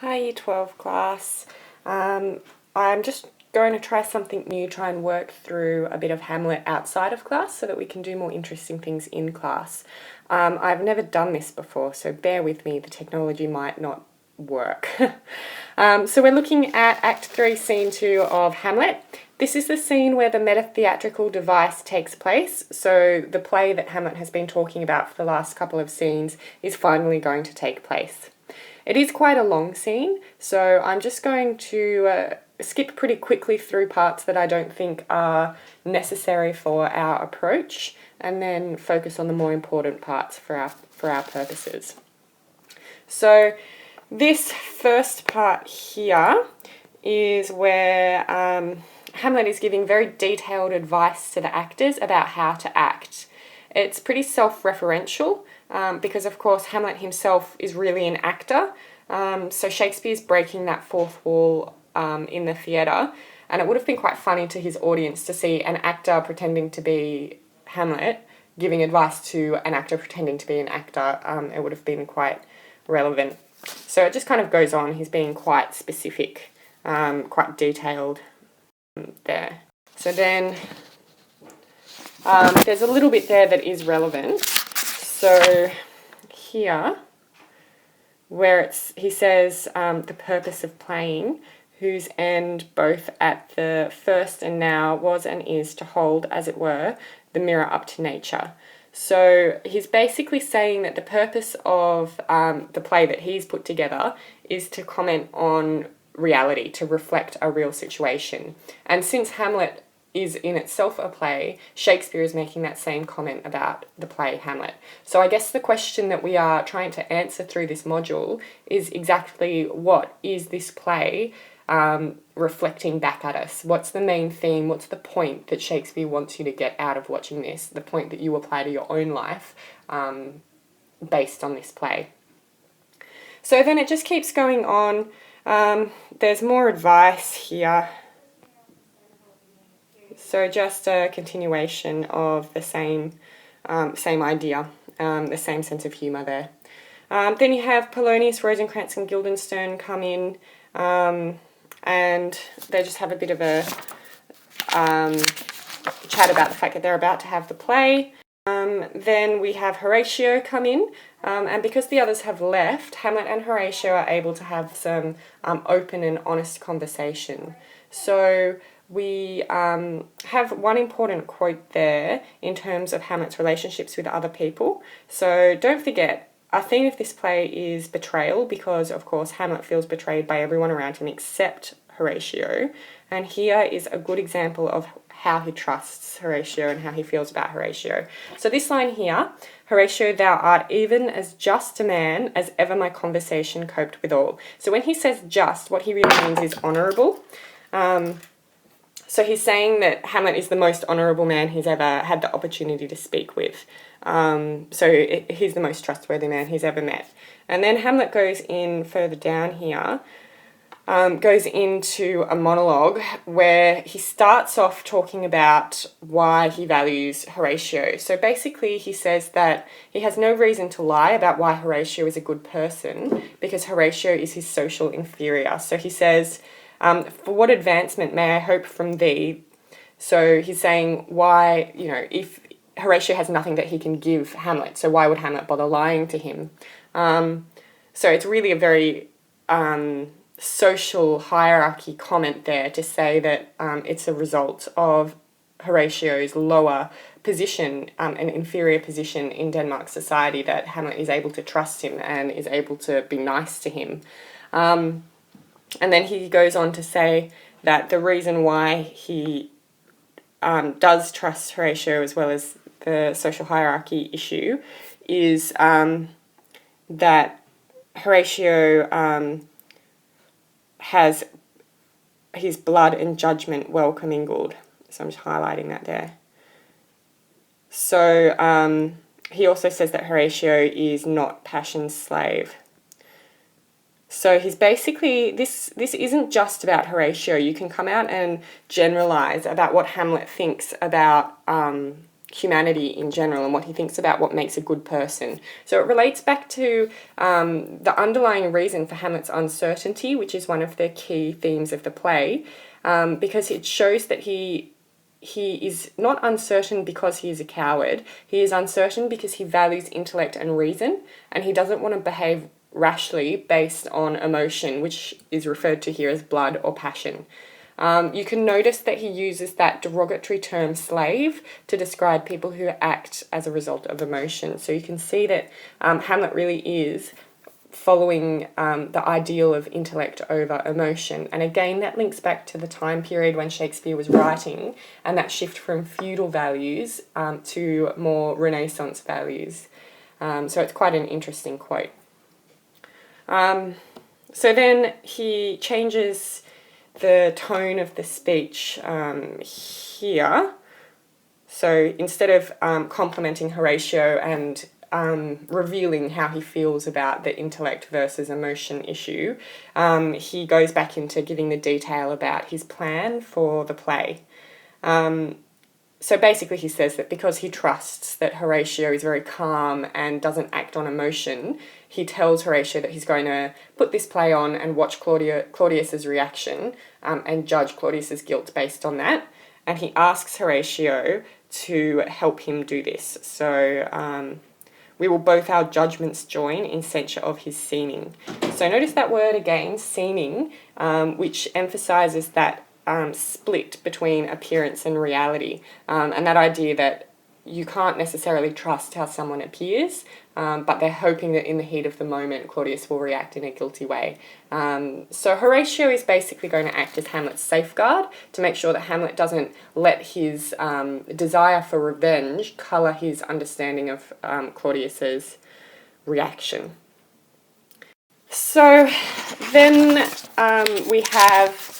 Hi Year 12 class. I'm just going to try something new, try and work through a bit of Hamlet outside of class so that we can do more interesting things in class. I've never done this before, so bear with me, the technology might not work. So we're looking at Act 3, Scene 2 of Hamlet. This is the scene where the meta-theatrical device takes place, so the play that Hamlet has been talking about for the last couple of scenes is finally going to take place. It is quite a long scene, so I'm just going to skip pretty quickly through parts that I don't think are necessary for our approach, and then focus on the more important parts for our purposes. So this first part here is where Hamlet is giving very detailed advice to the actors about how to act. It's pretty self-referential because, of course, Hamlet himself is really an actor. So Shakespeare's breaking that fourth wall in the theatre, and it would have been quite funny to his audience to see an actor pretending to be Hamlet giving advice to an actor pretending to be an actor. It would have been quite relevant. So it just kind of goes on. He's being quite specific, quite detailed there. So then there's a little bit there that is relevant. So here, where he says the purpose of playing, whose end both at the first and now was and is to hold, as it were, the mirror up to nature. So he's basically saying that the purpose of the play that he's put together is to comment on reality, to reflect a real situation. And since Hamlet is in itself a play, Shakespeare is making that same comment about the play Hamlet. So I guess the question that we are trying to answer through this module is exactly what is this play reflecting back at us? What's the main theme? What's the point that Shakespeare wants you to get out of watching this? The point that you apply to your own life based on this play. So then it just keeps going on. There's more advice here. So just a continuation of the same idea, the same sense of humour there. Then you have Polonius, Rosencrantz and Guildenstern come in, and they just have a bit of a chat about the fact that they're about to have the play. Then we have Horatio come in, and because the others have left, Hamlet and Horatio are able to have some open and honest conversation. So we have one important quote there in terms of Hamlet's relationships with other people. So don't forget, our theme of this play is betrayal because, of course, Hamlet feels betrayed by everyone around him except Horatio. And here is a good example of how he trusts Horatio and how he feels about Horatio. So this line here, Horatio, thou art even as just a man as ever my conversation coped withal. So when he says just, what he really means is honourable. So he's saying that Hamlet is the most honourable man he's ever had the opportunity to speak with. He's the most trustworthy man he's ever met. And then Hamlet goes in further down here, goes into a monologue where he starts off talking about why he values Horatio. So basically he says that he has no reason to lie about why Horatio is a good person because Horatio is his social inferior. So he says, for what advancement may I hope from thee? So he's saying why, if Horatio has nothing that he can give Hamlet, so why would Hamlet bother lying to him? So it's really a very social hierarchy comment there to say that it's a result of Horatio's lower position, an inferior position in Denmark society, that Hamlet is able to trust him and is able to be nice to him. And then he goes on to say that the reason why he does trust Horatio as well as the social hierarchy issue is that Horatio has his blood and judgment well commingled. So I'm just highlighting that there. So he also says that Horatio is not passion's slave. So he's basically, this isn't just about Horatio. You can come out and generalise about what Hamlet thinks about humanity in general and what he thinks about what makes a good person. So it relates back to the underlying reason for Hamlet's uncertainty, which is one of the key themes of the play, because it shows that he is not uncertain because he is a coward. He is uncertain because he values intellect and reason, and he doesn't want to behave rashly based on emotion, which is referred to here as blood or passion. You can notice that he uses that derogatory term slave to describe people who act as a result of emotion. So you can see that Hamlet really is following the ideal of intellect over emotion. And again, that links back to the time period when Shakespeare was writing and that shift from feudal values to more Renaissance values. So it's quite an interesting quote. So then he changes the tone of the speech here. So instead of complimenting Horatio and revealing how he feels about the intellect versus emotion issue, he goes back into giving the detail about his plan for the play. So basically he says that because he trusts that Horatio is very calm and doesn't act on emotion, he tells Horatio that he's going to put this play on and watch Claudius's reaction and judge Claudius's guilt based on that. And he asks Horatio to help him do this. So we will both our judgments join in censure of his seeming. So notice that word again, seeming, which emphasises that split between appearance and reality, and that idea that you can't necessarily trust how someone appears, but they're hoping that in the heat of the moment Claudius will react in a guilty way. So Horatio is basically going to act as Hamlet's safeguard to make sure that Hamlet doesn't let his desire for revenge colour his understanding of Claudius's reaction. So then we have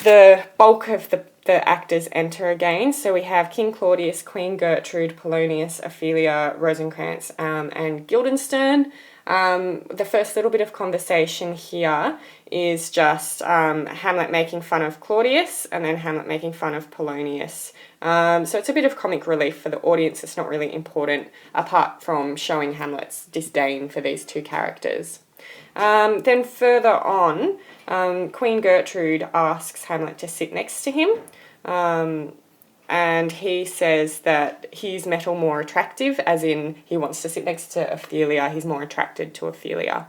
the bulk of the actors enter again. So we have King Claudius, Queen Gertrude, Polonius, Ophelia, Rosencrantz, and Guildenstern. The first little bit of conversation here is just Hamlet making fun of Claudius and then Hamlet making fun of Polonius. So it's a bit of comic relief for the audience. It's not really important apart from showing Hamlet's disdain for these two characters. Then further on, Queen Gertrude asks Hamlet to sit next to him, and he says that he's metal more attractive, as in he wants to sit next to Ophelia, he's more attracted to Ophelia,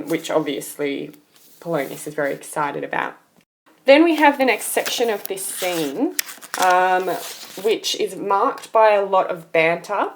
which obviously Polonius is very excited about. Then we have the next section of this scene, which is marked by a lot of banter.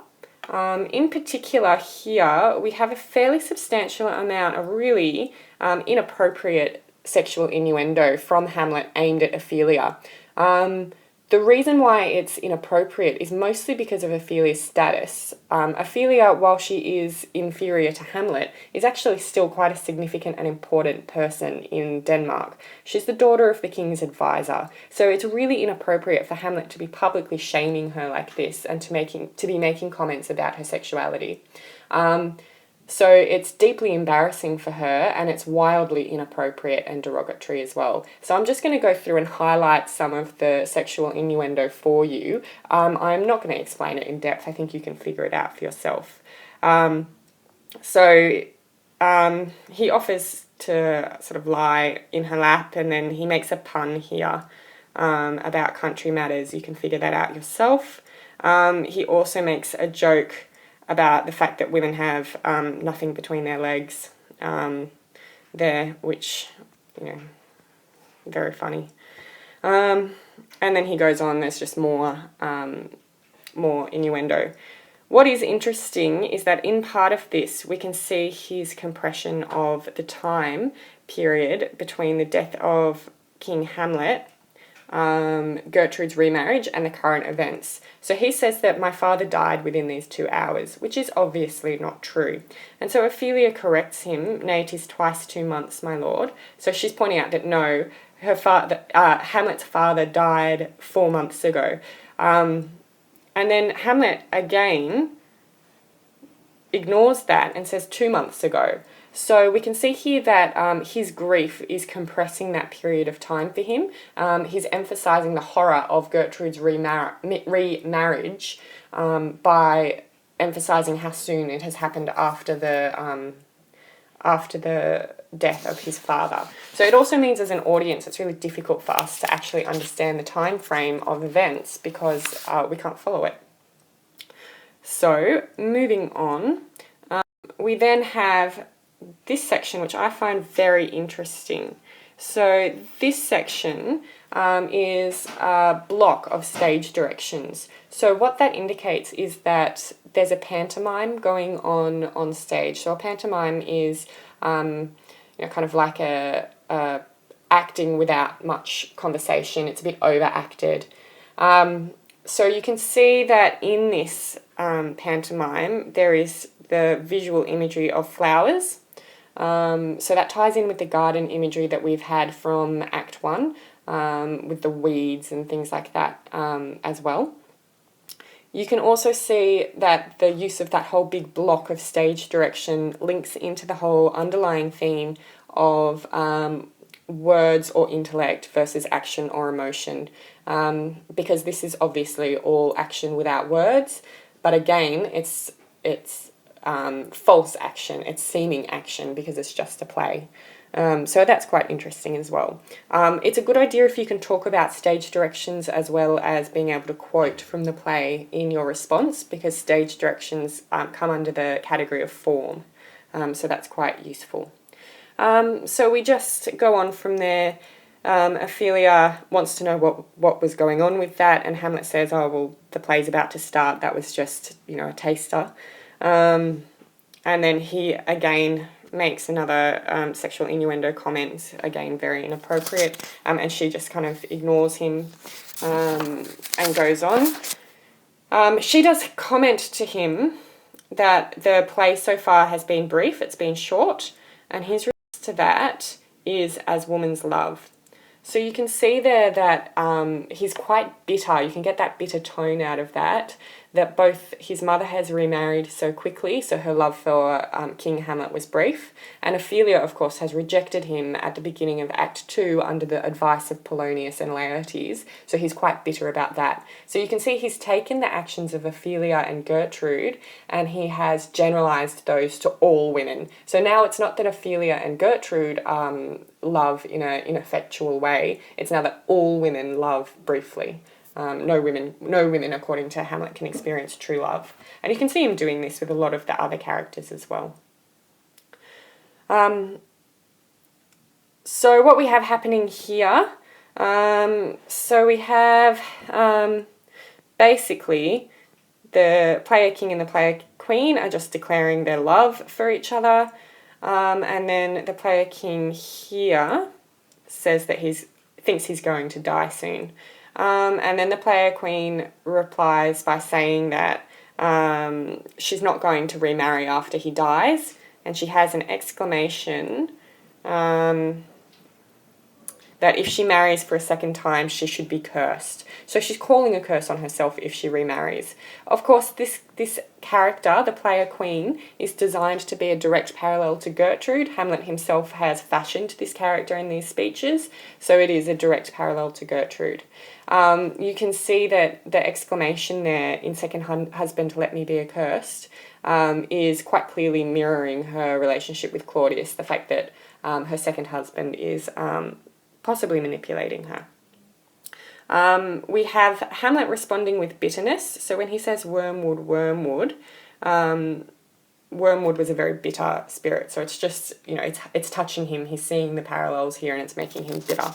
In particular here, we have a fairly substantial amount of really inappropriate sexual innuendo from Hamlet aimed at Ophelia. The reason why it's inappropriate is mostly because of Ophelia's status. Ophelia, while she is inferior to Hamlet, is actually still quite a significant and important person in Denmark. She's the daughter of the king's advisor, so it's really inappropriate for Hamlet to be publicly shaming her like this and to be making comments about her sexuality. So it's deeply embarrassing for her, and it's wildly inappropriate and derogatory as well. So I'm just going to go through and highlight some of the sexual innuendo for you. I'm not going to explain it in depth. I think you can figure it out for yourself. He offers to sort of lie in her lap, and then he makes a pun here about country matters. You can figure that out yourself. He also makes a joke about the fact that women have nothing between their legs there, which, very funny. And then he goes on, there's just more innuendo. What is interesting is that in part of this, we can see his compression of the time period between the death of King Hamlet, Gertrude's remarriage, and the current events. So he says that my father died within these 2 hours, which is obviously not true. And so Ophelia corrects him, nay, 'tis twice 2 months, my lord. So she's pointing out that no, her father, Hamlet's father died 4 months ago. And then Hamlet again ignores that and says 2 months ago. So we can see here that his grief is compressing that period of time for him. He's emphasising the horror of Gertrude's remarriage by emphasising how soon it has happened after the death of his father. So it also means as an audience it's really difficult for us to actually understand the time frame of events because we can't follow it. So moving on, we then have this section which I find very interesting. So this section is a block of stage directions. So what that indicates is that there's a pantomime going on stage. So a pantomime is kind of like a acting without much conversation. It's a bit overacted. So you can see that in this pantomime there is the visual imagery of flowers. So that ties in with the garden imagery that we've had from Act 1 with the weeds and things like that as well. You can also see that the use of that whole big block of stage direction links into the whole underlying theme of words or intellect versus action or emotion, because this is obviously all action without words, but again, it's false action, it's seeming action because it's just a play. So that's quite interesting as well. It's a good idea if you can talk about stage directions as well as being able to quote from the play in your response, because stage directions come under the category of form. So that's quite useful. So we just go on from there. Ophelia wants to know what was going on with that, and Hamlet says, oh, well, the play's about to start. That was just, a taster. And then he, again, makes another sexual innuendo comment, again, very inappropriate, and she just kind of ignores him and goes on. She does comment to him that the play so far has been brief, it's been short, and his response to that is as woman's love. So you can see there that he's quite bitter. You can get that bitter tone out of that both his mother has remarried so quickly, so her love for King Hamlet was brief, and Ophelia, of course, has rejected him at the beginning of Act 2 under the advice of Polonius and Laertes, so he's quite bitter about that. So you can see he's taken the actions of Ophelia and Gertrude and he has generalised those to all women. So now it's not that Ophelia and Gertrude love in an ineffectual way, it's now that all women love briefly. No women, according to Hamlet, can experience true love. And you can see him doing this with a lot of the other characters as well. So what we have happening here, so we have basically the player king and the player queen are just declaring their love for each other. And then the player king here says that he thinks he's going to die soon. And then the player queen replies by saying that she's not going to remarry after he dies, and she has an exclamation that if she marries for a second time, she should be cursed. So she's calling a curse on herself if she remarries. Of course, this character, the player queen, is designed to be a direct parallel to Gertrude. Hamlet himself has fashioned this character in these speeches, so it is a direct parallel to Gertrude. You can see that the exclamation there, in second husband, let me be accursed, is quite clearly mirroring her relationship with Claudius, the fact that her second husband is possibly manipulating her. We have Hamlet responding with bitterness. So when he says wormwood, wormwood, wormwood was a very bitter spirit. So it's just, it's touching him. He's seeing the parallels here and it's making him bitter.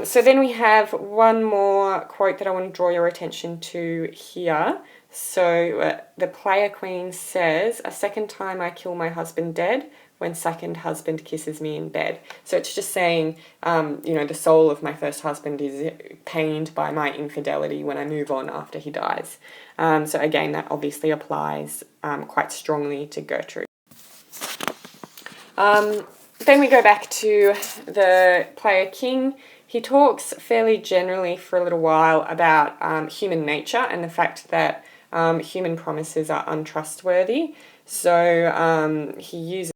So then we have one more quote that I want to draw your attention to here. So the player queen says, a second time I kill my husband dead, when second husband kisses me in bed. So it's just saying, the soul of my first husband is pained by my infidelity when I move on after he dies. So again, that obviously applies quite strongly to Gertrude. Then we go back to the player king. He talks fairly generally for a little while about human nature and the fact that human promises are untrustworthy. So he uses